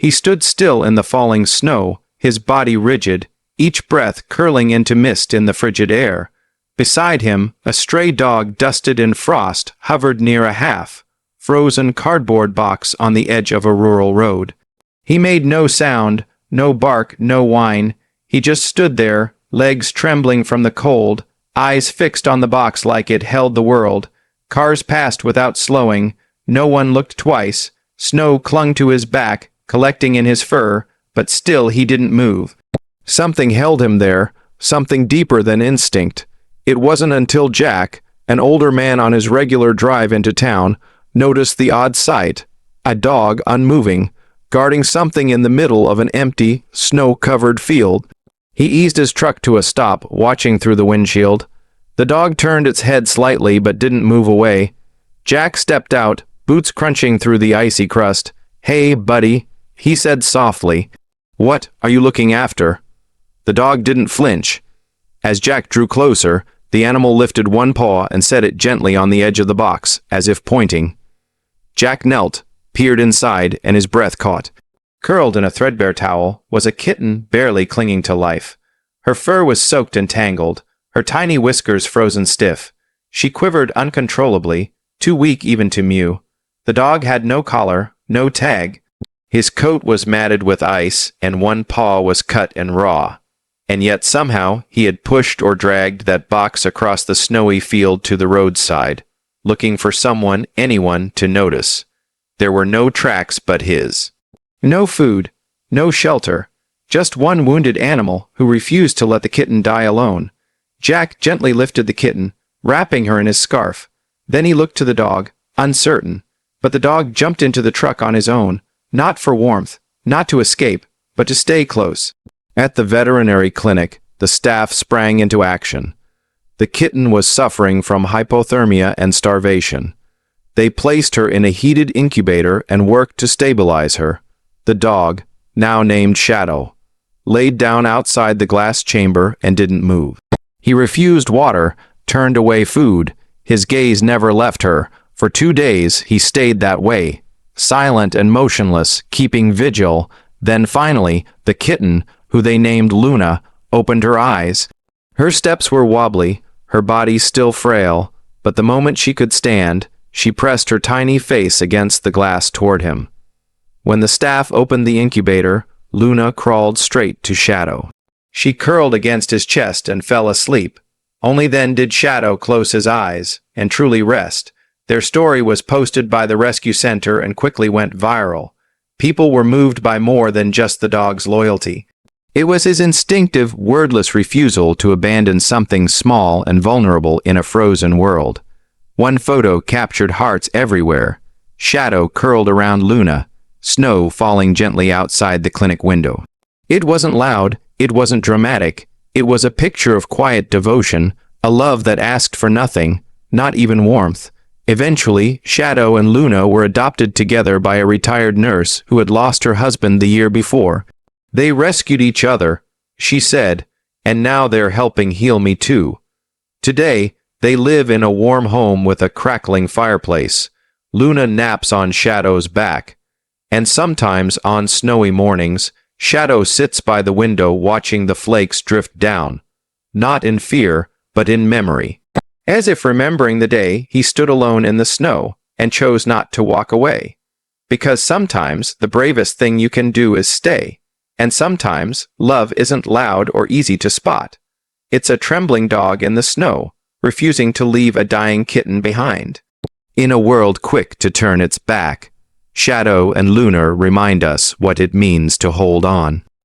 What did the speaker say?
He stood still in the falling snow, his body rigid, each breath curling into mist in the frigid air. Beside him, a stray dog dusted in frost hovered near a half-frozen cardboard box on the edge of a rural road. He made no sound, no bark, no whine. He just stood there, legs trembling from the cold, eyes fixed on the box like it held the world. Cars passed without slowing. No one looked twice. Snow clung to his back, collecting in his fur, but still he didn't move. Something held him there, something deeper than instinct. It wasn't until Jack, an older man on his regular drive into town, noticed the odd sight: a dog unmoving, guarding something in the middle of an empty, snow-covered field. He eased his truck to a stop, watching through the windshield. The dog turned its head slightly but didn't move away. Jack stepped out, boots crunching through the icy crust. "Hey, buddy," he said softly. "What are you looking after?" The dog didn't flinch. As Jack drew closer, the animal lifted one paw and set it gently on the edge of the box, as if pointing. Jack knelt, peered inside, and his breath caught. Curled in a threadbare towel was a kitten barely clinging to life. Her fur was soaked and tangled, her tiny whiskers frozen stiff. She quivered uncontrollably, too weak even to mew. The dog had no collar, no tag. His coat was matted with ice, and one paw was cut and raw. And yet somehow he had pushed or dragged that box across the snowy field to the roadside, looking for someone, anyone, to notice. There were no tracks but his. No food, no shelter, just one wounded animal who refused to let the kitten die alone. Jack gently lifted the kitten, wrapping her in his scarf. Then he looked to the dog, uncertain. But the dog jumped into the truck on his own, not for warmth, not to escape, but to stay close. At the veterinary clinic, the staff sprang into action. The kitten was suffering from hypothermia and starvation. They placed her in a heated incubator and worked to stabilize her. The dog, now named Shadow, laid down outside the glass chamber and didn't move. He refused water, turned away food. His gaze never left her. For 2 days he stayed that way, silent and motionless, keeping vigil. Then finally, the kitten, who they named Luna, opened her eyes. Her steps were wobbly, her body still frail, but the moment she could stand, she pressed her tiny face against the glass toward him. When the staff opened the incubator, Luna crawled straight to Shadow. She curled against his chest and fell asleep. Only then did Shadow close his eyes and truly rest. Their story was posted by the rescue center and quickly went viral. People were moved by more than just the dog's loyalty. It was his instinctive, wordless refusal to abandon something small and vulnerable in a frozen world. One photo captured hearts everywhere. Shadow curled around Luna, snow falling gently outside the clinic window. It wasn't loud, it wasn't dramatic. It was a picture of quiet devotion, a love that asked for nothing, not even warmth. Eventually, Shadow and Luna were adopted together by a retired nurse who had lost her husband the year before. They rescued each other, she said, and now they're helping heal me too. Today, they live in a warm home with a crackling fireplace. Luna naps on Shadow's back. And sometimes, on snowy mornings, Shadow sits by the window watching the flakes drift down. Not in fear, but in memory. As if remembering the day he stood alone in the snow and chose not to walk away. Because sometimes the bravest thing you can do is stay. And sometimes love isn't loud or easy to spot. It's a trembling dog in the snow, refusing to leave a dying kitten behind. In a world quick to turn its back, Shadow and Luna remind us what it means to hold on.